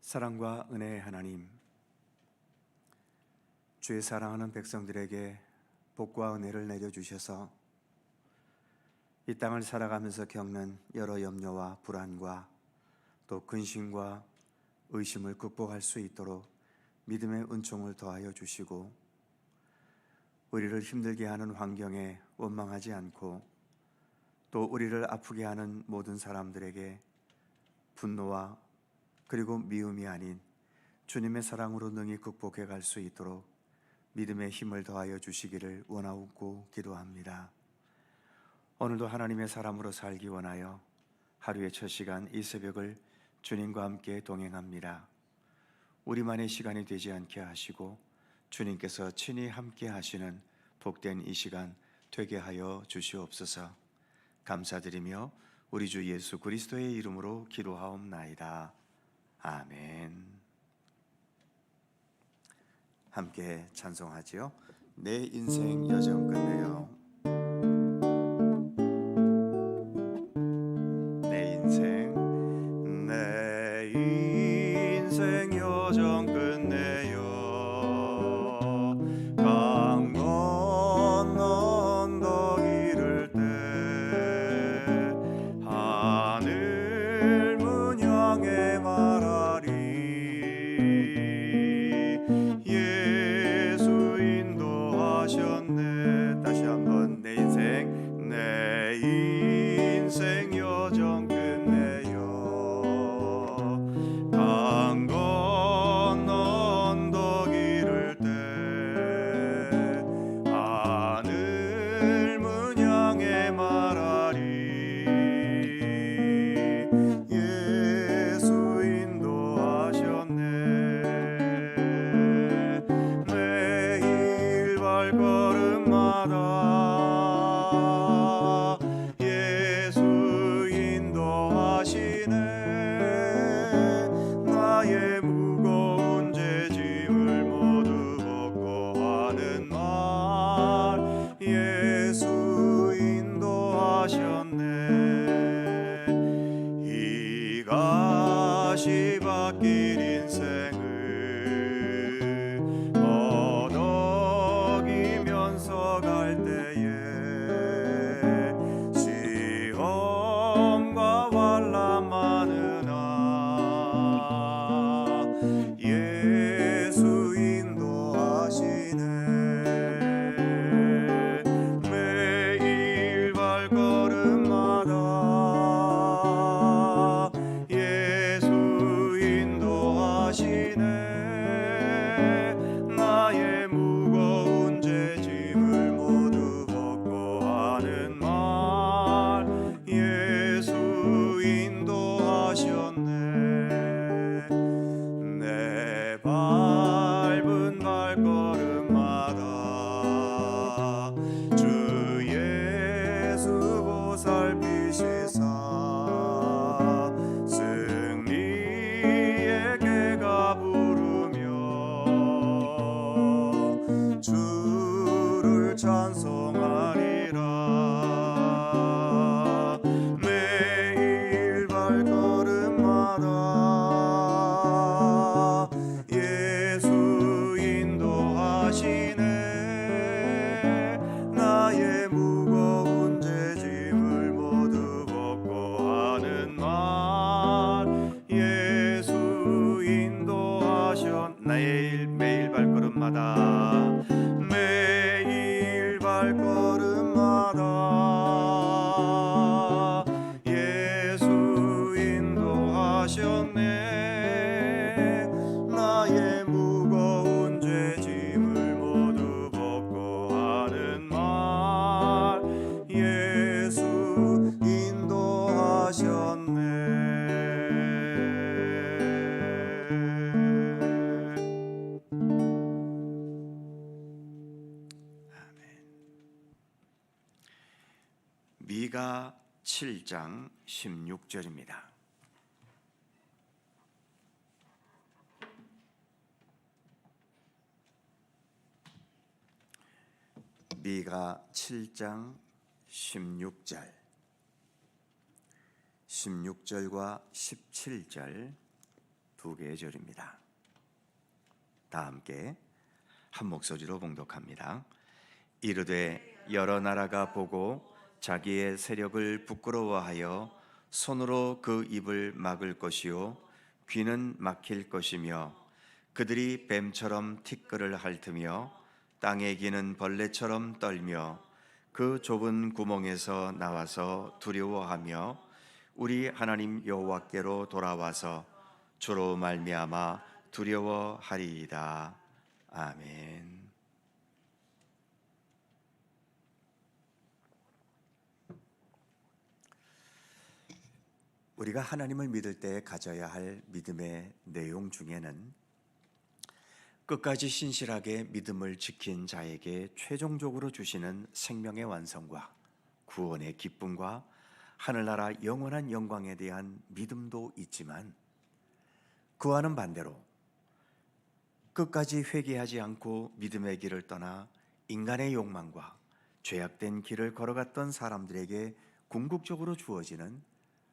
사랑과 은혜의 하나님, 주의 사랑하는 백성들에게 복과 은혜를 내려주셔서 이 땅을 살아가면서 겪는 여러 염려와 불안과 또 근심과 의심을 극복할 수 있도록 믿음의 은총을 더하여 주시고, 우리를 힘들게 하는 환경에 원망하지 않고 또 우리를 아프게 하는 모든 사람들에게 분노와 그리고 미움이 아닌 주님의 사랑으로 능히 극복해 갈 수 있도록 믿음의 힘을 더하여 주시기를 원하고 기도합니다. 오늘도 하나님의 사람으로 살기 원하여 하루의 첫 시간 이 새벽을 주님과 함께 동행합니다. 우리만의 시간이 되지 않게 하시고 주님께서 친히 함께 하시는 복된 이 시간 되게 하여 주시옵소서. 감사드리며 우리 주 예수 그리스도의 이름으로 기도하옵나이다. 아멘. 함께 찬송하지요. 내 인생 여정 끝내요. 내 인생 여정 끝내요. 강 건너 언덕 이를 때 하늘 문 향해 말하리. 예수 인도하셨네. 다시 한번 내 인생 여정 끝내요. 강 건너 언덕 이를 때 하늘 문 향해 말하리. 예수 인도하셨네. 매일 발걸음마다 예수 인도하시네. 나의 무거운 죄짐을 모두 벗고 하는 말. 예수 인도하셨네. 이 가시밭길 인생을 어덕이면서 갈 때에 시험과 환난 많으나 예수 인도하시네. 매일 발걸음마다 예수 인도하시네. 나의 무거운 죄짐을 모두 벗고 하는 말. 예수 인도하셨네. 내 밟은 발걸음마다 주 예수 보살피시사 승리의 개가 부르며 주를 찬송하리라. 매일 발걸음마다 예수 인도하시네. 나의 무거운 죄짐을 모두 벗고 하는 말. 예수 인도하셨네. 매일 발걸음마다 매일 발걸음마다 예수 인도하셨네. 나의 무거운 죄짐을 모두 벗고 하는 말. 예수 인도하셨네. 미가 7장 16절입니다. 미가 7장 16절과 17절 두 개의 절입니다. 다 함께 한 목소리로 봉독합니다. 이르되 여러 나라가 보고 자기의 세력을 부끄러워하여 손으로 그 입을 막을 것이요 귀는 막힐 것이며 그들이 뱀처럼 티끌을 핥으며 땅에 기는 벌레처럼 떨며 그 좁은 구멍에서 나와서 두려워하며 우리 하나님 여호와께로 돌아와서 주로 말미암아 두려워하리이다. 아멘. 우리가 하나님을 믿을 때 가져야 할 믿음의 내용 중에는 끝까지 신실하게 믿음을 지킨 자에게 최종적으로 주시는 생명의 완성과 구원의 기쁨과 하늘나라 영원한 영광에 대한 믿음도 있지만, 그와는 반대로 끝까지 회개하지 않고 믿음의 길을 떠나 인간의 욕망과 죄악된 길을 걸어갔던 사람들에게 궁극적으로 주어지는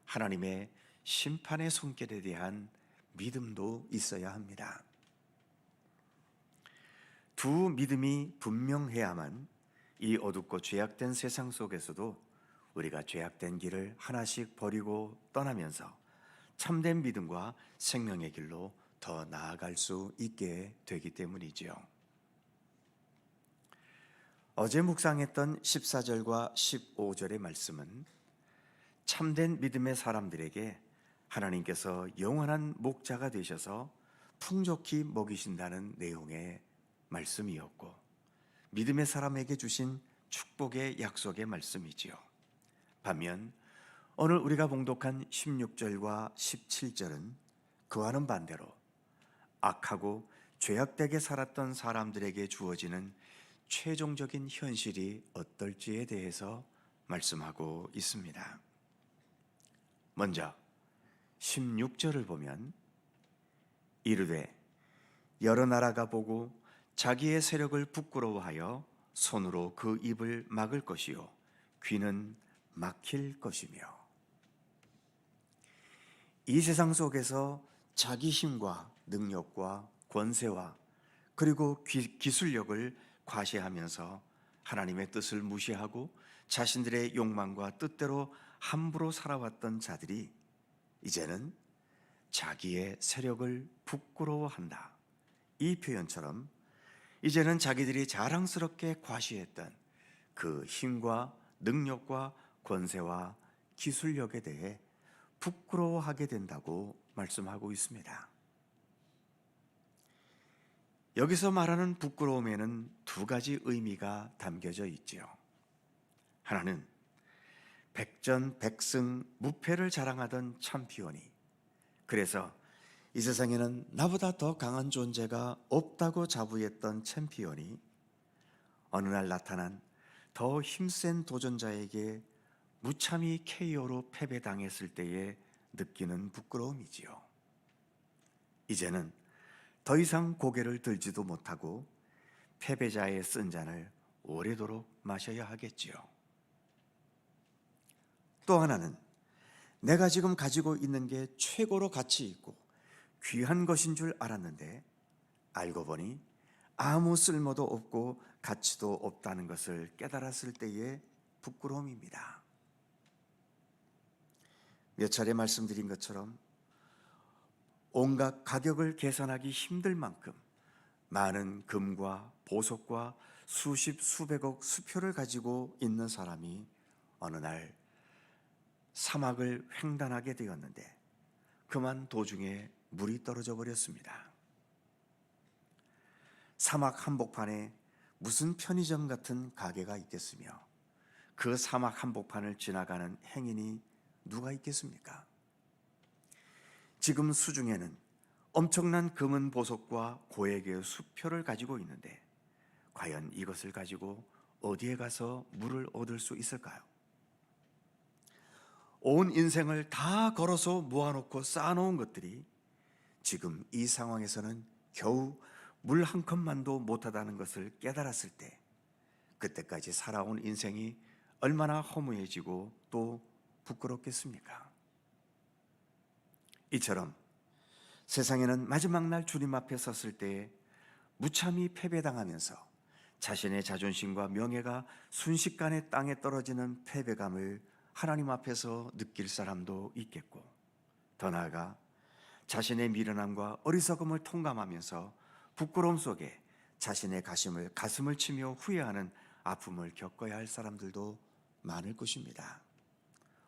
하나님의 심판의 손길에 대한 믿음도 있어야 합니다. 두 믿음이 분명해야만 이 어둡고 죄악된 세상 속에서도 우리가 죄악된 길을 하나씩 버리고 떠나면서 참된 믿음과 생명의 길로 더 나아갈 수 있게 되기 때문이지요. 어제 묵상했던 14절과 15절의 말씀은 참된 믿음의 사람들에게 하나님께서 영원한 목자가 되셔서 풍족히 먹이신다는 내용의 말씀이었고, 믿음의 사람에게 주신 축복의 약속의 말씀이지요. 반면 오늘 우리가 봉독한 16절과 17절은 그와는 반대로 악하고 죄악되게 살았던 사람들에게 주어지는 최종적인 현실이 어떨지에 대해서 말씀하고 있습니다. 먼저 16절을 보면 이르되 여러 나라가 보고 자기의 세력을 부끄러워하여 손으로 그 입을 막을 것이요 귀는 막힐 것이며, 이 세상 속에서 자기 힘과 능력과 권세와 그리고 기술력을 과시하면서 하나님의 뜻을 무시하고 자신들의 욕망과 뜻대로 함부로 살아왔던 자들이 이제는 자기의 세력을 부끄러워한다. 이 표현처럼 이제는 자기들이 자랑스럽게 과시했던 그 힘과 능력과 권세와 기술력에 대해 부끄러워하게 된다고 말씀하고 있습니다. 여기서 말하는 부끄러움에는 두 가지 의미가 담겨져 있지요. 하나는 백전백승 무패를 자랑하던 챔피언이, 그래서 이 세상에는 나보다 더 강한 존재가 없다고 자부했던 챔피언이 어느 날 나타난 더 힘센 도전자에게 무참히 KO로 패배당했을 때에 느끼는 부끄러움이지요. 이제는 더 이상 고개를 들지도 못하고 패배자의 쓴 잔을 오래도록 마셔야 하겠지요. 또 하나는 내가 지금 가지고 있는 게 최고로 가치 있고 귀한 것인 줄 알았는데 알고 보니 아무 쓸모도 없고 가치도 없다는 것을 깨달았을 때의 부끄러움입니다. 몇 차례 말씀드린 것처럼 온갖 가격을 계산하기 힘들 만큼 많은 금과 보석과 수십 수백억 수표를 가지고 있는 사람이 어느 날 사막을 횡단하게 되었는데 그만 도중에 물이 떨어져 버렸습니다. 사막 한복판에 무슨 편의점 같은 가게가 있겠으며 그 사막 한복판을 지나가는 행인이 누가 있겠습니까? 지금 수중에는 엄청난 금은 보석과 고액의 수표를 가지고 있는데 과연 이것을 가지고 어디에 가서 물을 얻을 수 있을까요? 온 인생을 다 걸어서 모아놓고 쌓아놓은 것들이 지금 이 상황에서는 겨우 물 한 컵만도 못하다는 것을 깨달았을 때, 그때까지 살아온 인생이 얼마나 허무해지고 또 부끄럽겠습니까? 이처럼 세상에는 마지막 날 주님 앞에 섰을 때에 무참히 패배당하면서 자신의 자존심과 명예가 순식간에 땅에 떨어지는 패배감을 하나님 앞에서 느낄 사람도 있겠고, 더 나아가 자신의 미련함과 어리석음을 통감하면서 부끄러움 속에 자신의 가슴을 치며 후회하는 아픔을 겪어야 할 사람들도 많을 것입니다.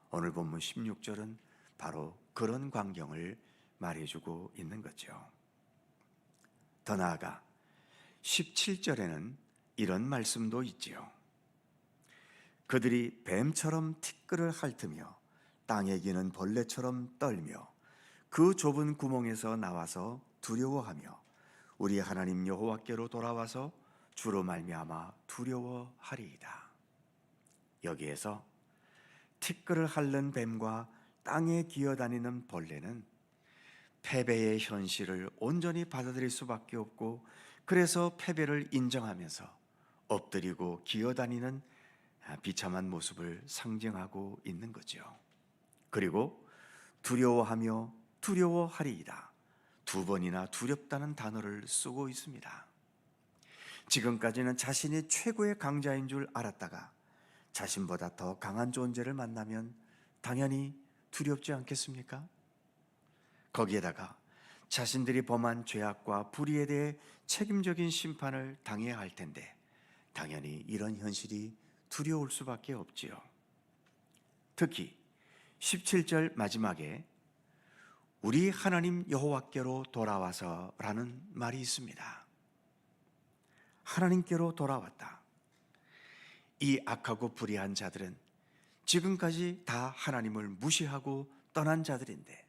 오늘 본문 16절은 바로 그런 광경을 말해주고 있는 거죠. 더 나아가 17절에는 이런 말씀도 있지요. 그들이 뱀처럼 티끌을 핥으며 땅에 기는 벌레처럼 떨며 그 좁은 구멍에서 나와서 두려워하며 우리 하나님 여호와께로 돌아와서 주로 말미암아 두려워하리이다. 여기에서 티끌을 핥는 뱀과 땅에 기어다니는 벌레는 패배의 현실을 온전히 받아들일 수밖에 없고, 그래서 패배를 인정하면서 엎드리고 기어다니는 비참한 모습을 상징하고 있는 거죠. 그리고 두려워하며 두려워하리이다. 두 번이나 두렵다는 단어를 쓰고 있습니다. 지금까지는 자신이 최고의 강자인 줄 알았다가 자신보다 더 강한 존재를 만나면 당연히 두렵지 않겠습니까? 거기에다가 자신들이 범한 죄악과 불의에 대해 책임적인 심판을 당해야 할 텐데 당연히 이런 현실이 두려울 수밖에 없지요. 특히 17절 마지막에 우리 하나님 여호와께로 돌아와서 라는 말이 있습니다. 하나님께로 돌아왔다. 이 악하고 불의한 자들은 지금까지 다 하나님을 무시하고 떠난 자들인데,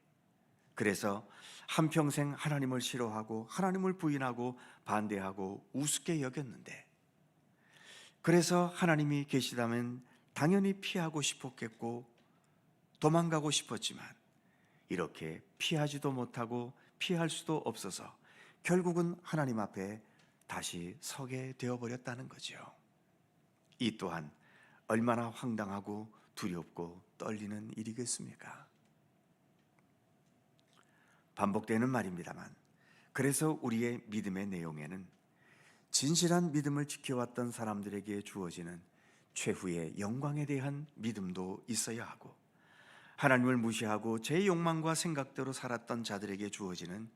그래서 한평생 하나님을 싫어하고 하나님을 부인하고 반대하고 우습게 여겼는데, 그래서 하나님이 계시다면 당연히 피하고 싶었겠고 도망가고 싶었지만 이렇게 피하지도 못하고 피할 수도 없어서 결국은 하나님 앞에 다시 서게 되어버렸다는 거죠. 이 또한 얼마나 황당하고 두렵고 떨리는 일이겠습니까? 반복되는 말입니다만, 그래서 우리의 믿음의 내용에는 진실한 믿음을 지켜왔던 사람들에게 주어지는 최후의 영광에 대한 믿음도 있어야 하고, 하나님을 무시하고 제 욕망과 생각대로 살았던 자들에게 주어지는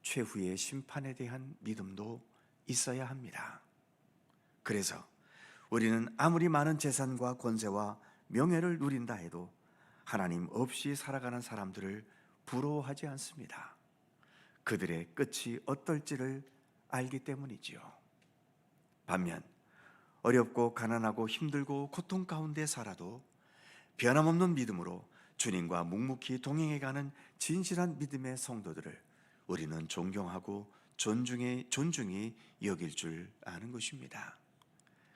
최후의 심판에 대한 믿음도 있어야 합니다. 그래서 우리는 아무리 많은 재산과 권세와 명예를 누린다 해도 하나님 없이 살아가는 사람들을 부러워하지 않습니다. 그들의 끝이 어떨지를 알기 때문이지요. 반면 어렵고 가난하고 힘들고 고통 가운데 살아도 변함없는 믿음으로 주님과 묵묵히 동행해가는 진실한 믿음의 성도들을 우리는 존경하고 존중히 여길 줄 아는 것입니다.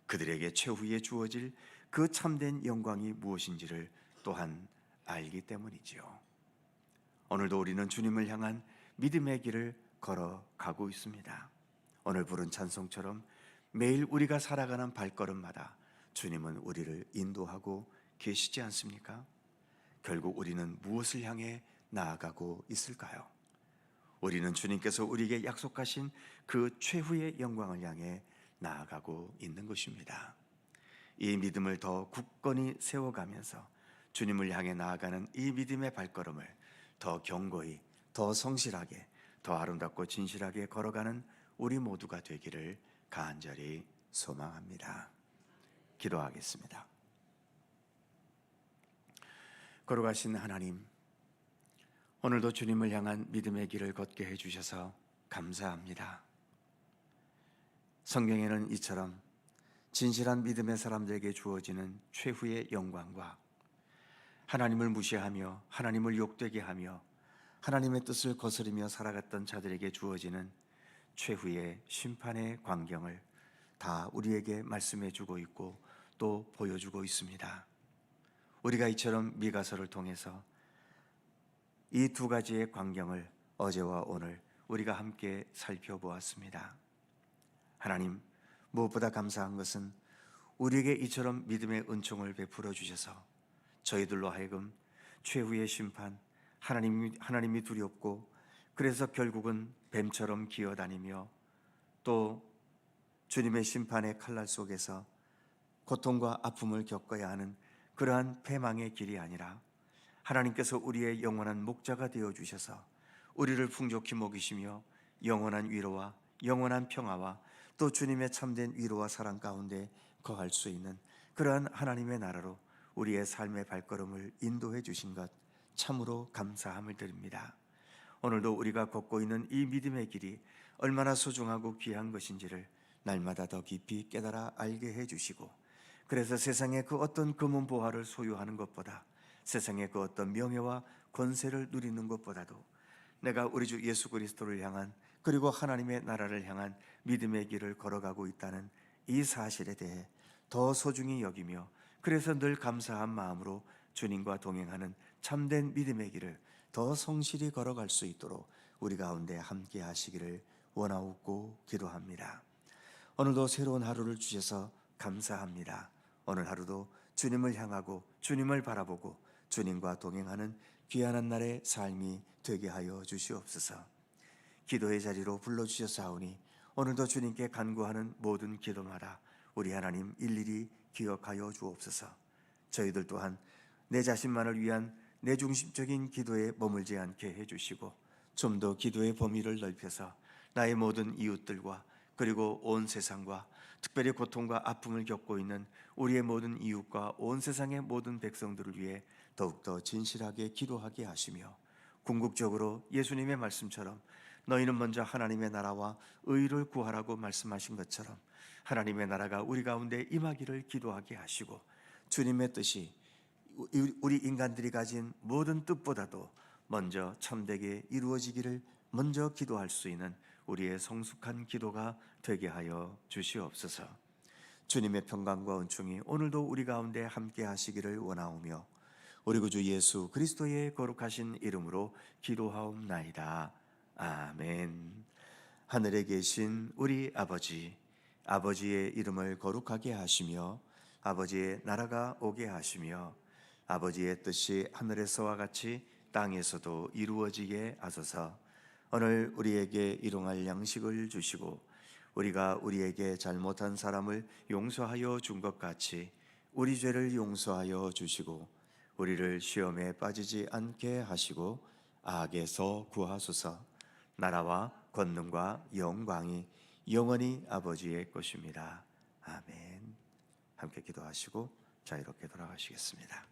그들에게 최후에 주어질 그 참된 영광이 무엇인지를 또한 알기 때문이지요. 오늘도 우리는 주님을 향한 믿음의 길을 걸어가고 있습니다. 오늘 부른 찬송처럼 매일 우리가 살아가는 발걸음마다 주님은 우리를 인도하고 계시지 않습니까? 결국 우리는 무엇을 향해 나아가고 있을까요? 우리는 주님께서 우리에게 약속하신 그 최후의 영광을 향해 나아가고 있는 것입니다. 이 믿음을 더 굳건히 세워가면서 주님을 향해 나아가는 이 믿음의 발걸음을 더 견고히, 더 성실하게, 더 아름답고 진실하게 걸어가는 우리 모두가 되기를 간절히 소망합니다. 기도하겠습니다. 걸어가신 하나님, 오늘도 주님을 향한 믿음의 길을 걷게 해주셔서 감사합니다. 성경에는 이처럼 진실한 믿음의 사람들에게 주어지는 최후의 영광과 하나님을 무시하며 하나님을 욕되게 하며 하나님의 뜻을 거스르며 살아갔던 자들에게 주어지는 최후의 심판의 광경을 다 우리에게 말씀해 주고 있고 또 보여주고 있습니다. 우리가 이처럼 미가서를 통해서 이 두 가지의 광경을 어제와 오늘 우리가 함께 살펴보았습니다. 하나님, 무엇보다 감사한 것은 우리에게 이처럼 믿음의 은총을 베풀어 주셔서 저희들로 하여금 최후의 심판, 하나님이 두렵고 그래서 결국은 뱀처럼 기어다니며 또 주님의 심판의 칼날 속에서 고통과 아픔을 겪어야 하는 그러한 패망의 길이 아니라 하나님께서 우리의 영원한 목자가 되어주셔서 우리를 풍족히 먹이시며 영원한 위로와 영원한 평화와 또 주님의 참된 위로와 사랑 가운데 거할 수 있는 그러한 하나님의 나라로 우리의 삶의 발걸음을 인도해 주신 것 참으로 감사함을 드립니다. 오늘도 우리가 걷고 있는 이 믿음의 길이 얼마나 소중하고 귀한 것인지를 날마다 더 깊이 깨달아 알게 해주시고, 그래서 세상의 그 어떤 금은보화를 소유하는 것보다, 세상의 그 어떤 명예와 권세를 누리는 것보다도 내가 우리 주 예수 그리스도를 향한, 그리고 하나님의 나라를 향한 믿음의 길을 걸어가고 있다는 이 사실에 대해 더 소중히 여기며, 그래서 늘 감사한 마음으로 주님과 동행하는 참된 믿음의 길을 더 성실히 걸어갈 수 있도록 우리 가운데 함께 하시기를 원하옵고 기도합니다. 오늘도 새로운 하루를 주셔서 감사합니다. 오늘 하루도 주님을 향하고 주님을 바라보고 주님과 동행하는 귀한 한 날의 삶이 되게 하여 주시옵소서. 기도의 자리로 불러주셨사오니 오늘도 주님께 간구하는 모든 기도마다 우리 하나님 일일이 기억하여 주옵소서. 저희들 또한 내 자신만을 위한 내 중심적인 기도에 머물지 않게 해주시고 좀 더 기도의 범위를 넓혀서 나의 모든 이웃들과 그리고 온 세상과 특별히 고통과 아픔을 겪고 있는 우리의 모든 이웃과 온 세상의 모든 백성들을 위해 더욱더 진실하게 기도하게 하시며, 궁극적으로 예수님의 말씀처럼 너희는 먼저 하나님의 나라와 의를 구하라고 말씀하신 것처럼 하나님의 나라가 우리 가운데 임하기를 기도하게 하시고, 주님의 뜻이 우리 인간들이 가진 모든 뜻보다도 먼저 참되게 이루어지기를 먼저 기도할 수 있는 우리의 성숙한 기도가 되게 하여 주시옵소서. 주님의 평강과 은총이 오늘도 우리 가운데 함께 하시기를 원하오며 우리 구주 예수 그리스도의 거룩하신 이름으로 기도하옵나이다. 아멘. 하늘에 계신 우리 아버지, 아버지의 이름을 거룩하게 하시며 아버지의 나라가 오게 하시며 아버지의 뜻이 하늘에서와 같이 땅에서도 이루어지게 하소서. 오늘 우리에게 일용할 양식을 주시고 우리가 우리에게 잘못한 사람을 용서하여 준 것 같이 우리 죄를 용서하여 주시고 우리를 시험에 빠지지 않게 하시고 악에서 구하소서. 나라와 권능과 영광이 영원히 아버지의 것입니다. 아멘. 함께 기도하시고 자유롭게 돌아가시겠습니다.